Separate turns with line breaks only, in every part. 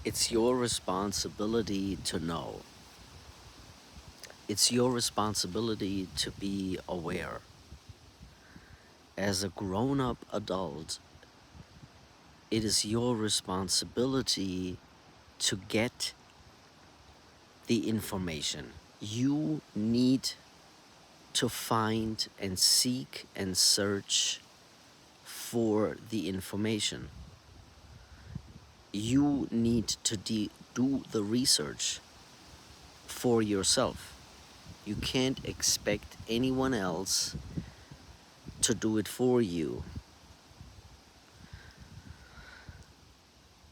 It's your responsibility to know. It's your responsibility to be aware. As a grown-up adult, it is your responsibility to get the information. You need to find and seek and search for the information. You need to do the research for yourself. You can't expect anyone else to do it for you.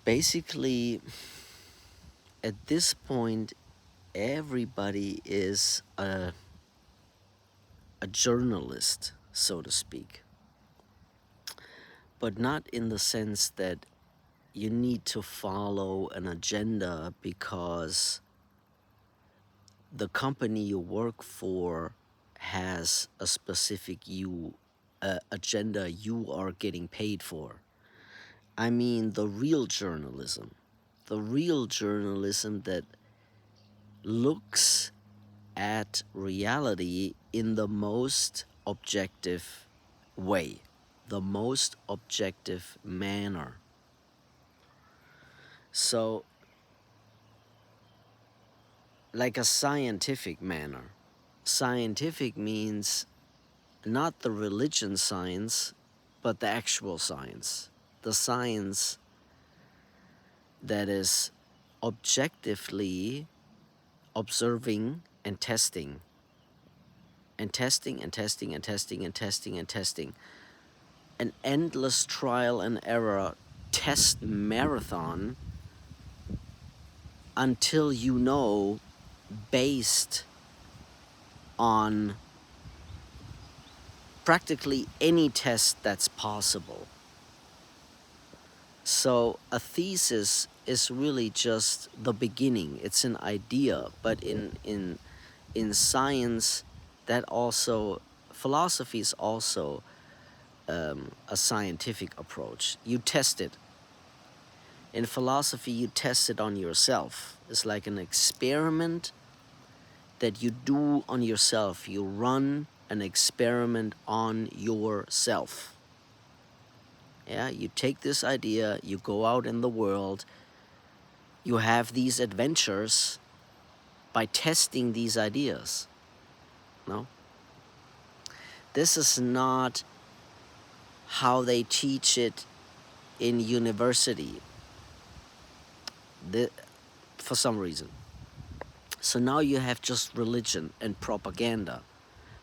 Basically, at this point, everybody is a journalist, so to speak. But not in the sense that you need to follow an agenda because the company you work for has a specific agenda you are getting paid for. I mean the real journalism. The real journalism that looks at reality in the most objective way, the most objective manner. So, like a scientific manner. Scientific means not the religion science, but the actual science. The science that is objectively observing and testing. And testing and testing and testing and testing and testing. An endless trial and error test marathon until you know, based on practically any test that's possible. So a thesis is really just the beginning. It's an idea, but in science, that also philosophy is also a scientific approach. You test it. In philosophy, you test it on yourself. It's like an experiment that you do on yourself. You run an experiment on yourself. Yeah, you take this idea, you go out in the world, you have these adventures by testing these ideas. No? This is not how they teach it in university for some reason. So now you have just religion and propaganda.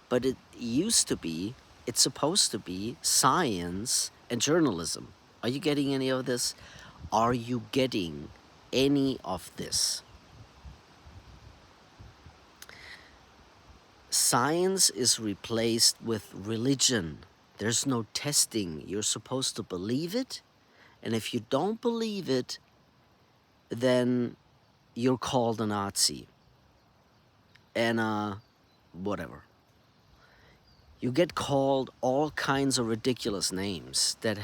But it used to be, it's supposed to be science and journalism. Are you getting any of this? Are you getting any of this? Science is replaced with religion. There's no testing. You're supposed to believe it. And if you don't believe it, then you're called a Nazi. And whatever. You get called all kinds of ridiculous names that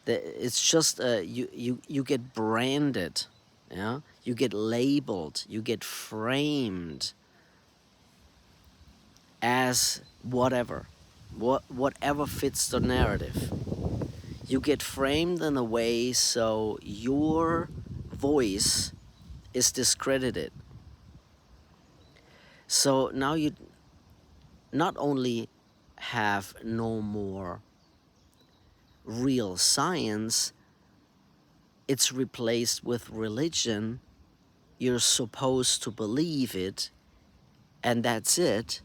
it's just you get branded, yeah. You get labeled. You get framed as whatever fits the narrative. You get framed in a way so your voice is discredited. So now you not only have no more real science, it's replaced with religion. You're supposed to believe it, and that's it.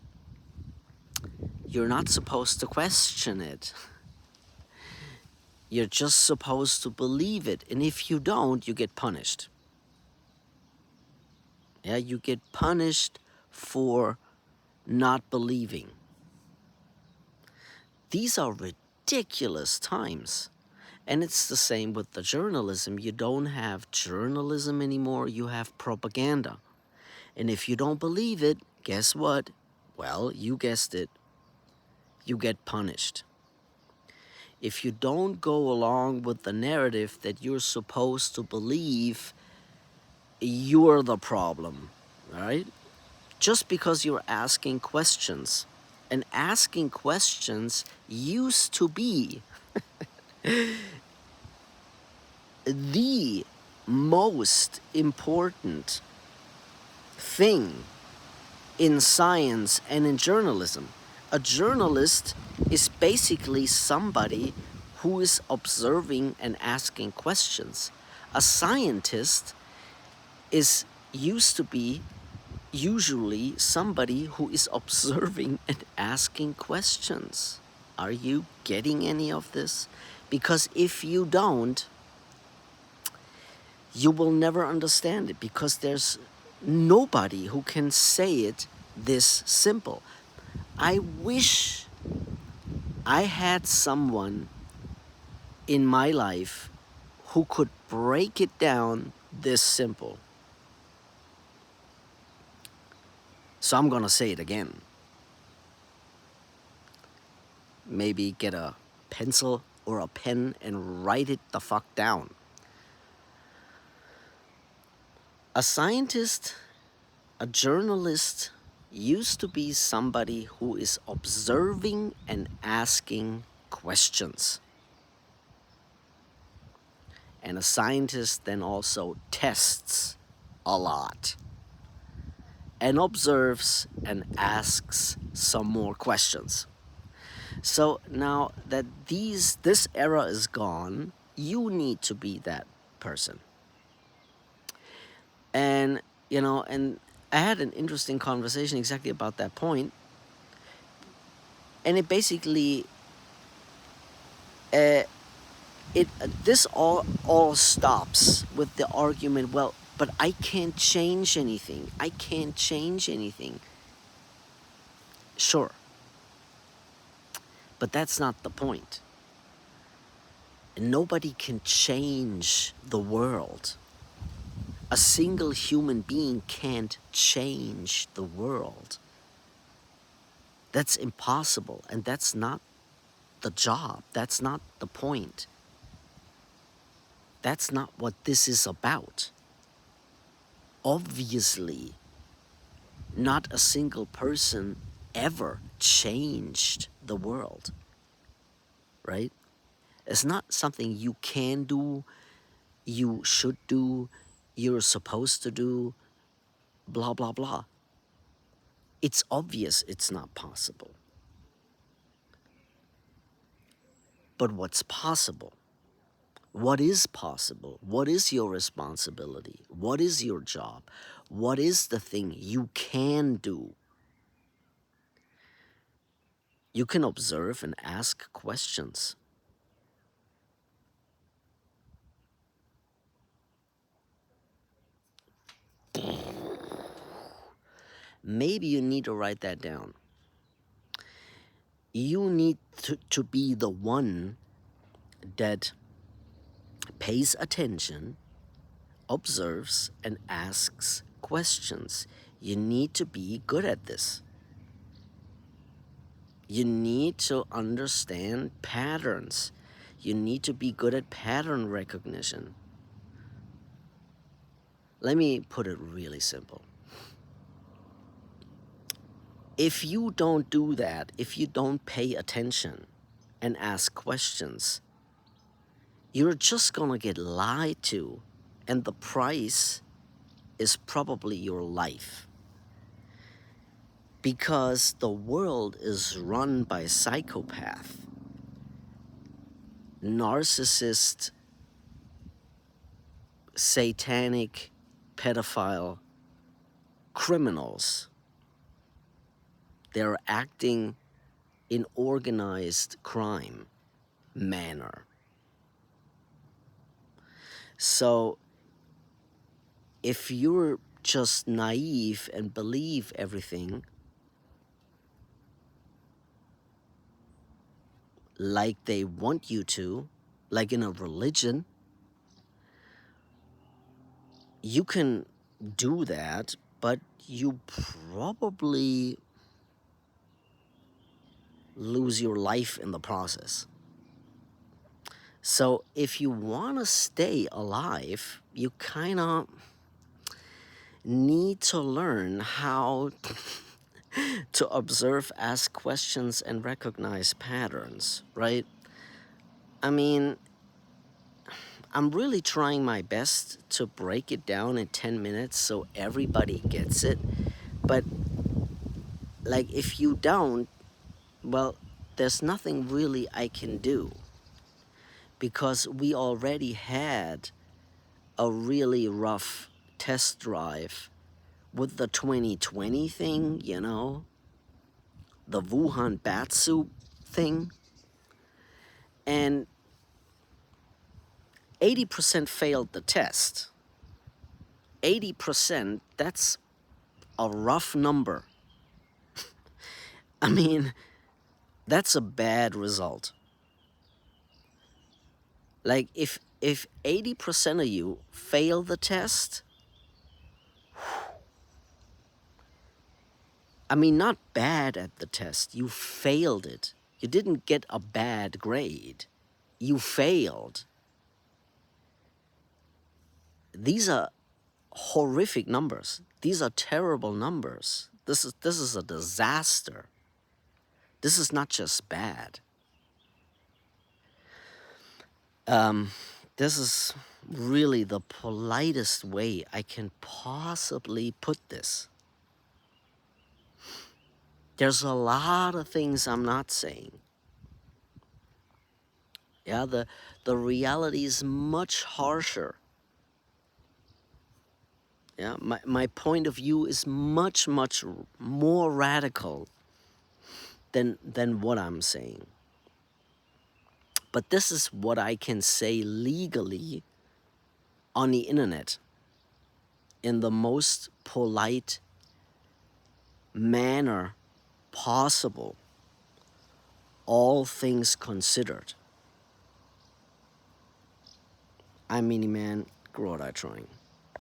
You're not supposed to question it. You're just supposed to believe it, and if you don't, you get punished. Yeah, you get punished for not believing. These are ridiculous times. And it's the same with the journalism. You don't have journalism anymore, you have propaganda. And if you don't believe it, guess what? Well, you guessed it. You get punished. if you don't go along with the narrative that you're supposed to believe, you're the problem, right? Just because you're asking questions. And asking questions used to be the most important thing in science and in journalism. A journalist is basically somebody who is observing and asking questions. A scientist is used to be usually somebody who is observing and asking questions. Are you getting any of this? Because if you don't, you will never understand it, because there's nobody who can say it this simple. I wish I had someone in my life who could break it down this simple. So I'm gonna say it again. Maybe get a pencil or a pen and write it the fuck down. A scientist, a journalist used to be somebody who is observing and asking questions. And a scientist then also tests a lot and observes and asks some more questions. So now that this era is gone, you need to be that person. And and I had an interesting conversation exactly about that point, and it basically uh, it this all stops with the argument. Well, but I can't change anything. I can't change anything. Sure, but that's not the point. Nobody can change the world. A single human being can't change the world. That's impossible, and that's not the job. That's not the point. That's not what this is about. Obviously, not a single person ever changed the world, right? It's not something you can do, you should do, you're supposed to do, blah, blah, blah. It's obvious it's not possible. But what's possible? What is possible? What is your responsibility? What is your job? What is the thing you can do? You can observe and ask questions. Maybe you need to write that down. You need to be the one that pays attention, observes, and asks questions. You need to be good at this. You need to understand patterns. You need to be good at pattern recognition. Let me put it really simple. If you don't do that, if you don't pay attention and ask questions, you're just gonna get lied to, and the price is probably your life. Because the world is run by psychopath, narcissist, satanic, pedophile criminals. They're acting in organized crime manner. So if you're just naive and believe everything like they want you to, like in a religion, you can do that, but you probably lose your life in the process. So if you want to stay alive, you kind of need to learn how to observe, ask questions, and recognize patterns, right? I mean, I'm really trying my best to break it down in 10 minutes so everybody gets it. But, like, if you don't, well, there's nothing really I can do because we already had a really rough test drive with the 2020 thing, the Wuhan bat soup thing. And 80% failed the test. 80%, that's a rough number. I mean, that's a bad result. Like if 80% of you fail the test, I mean, not bad at the test, you failed it. You didn't get a bad grade. You failed. These are horrific numbers. These are terrible numbers. This is a disaster. This is not just bad. This is really the politest way I can possibly put this. There's a lot of things I'm not saying. Yeah, the reality is much harsher. Yeah, my point of view is much, much more radical than what I'm saying. But this is what I can say legally on the internet in the most polite manner possible, all things considered. I'm Miniman, grow trying.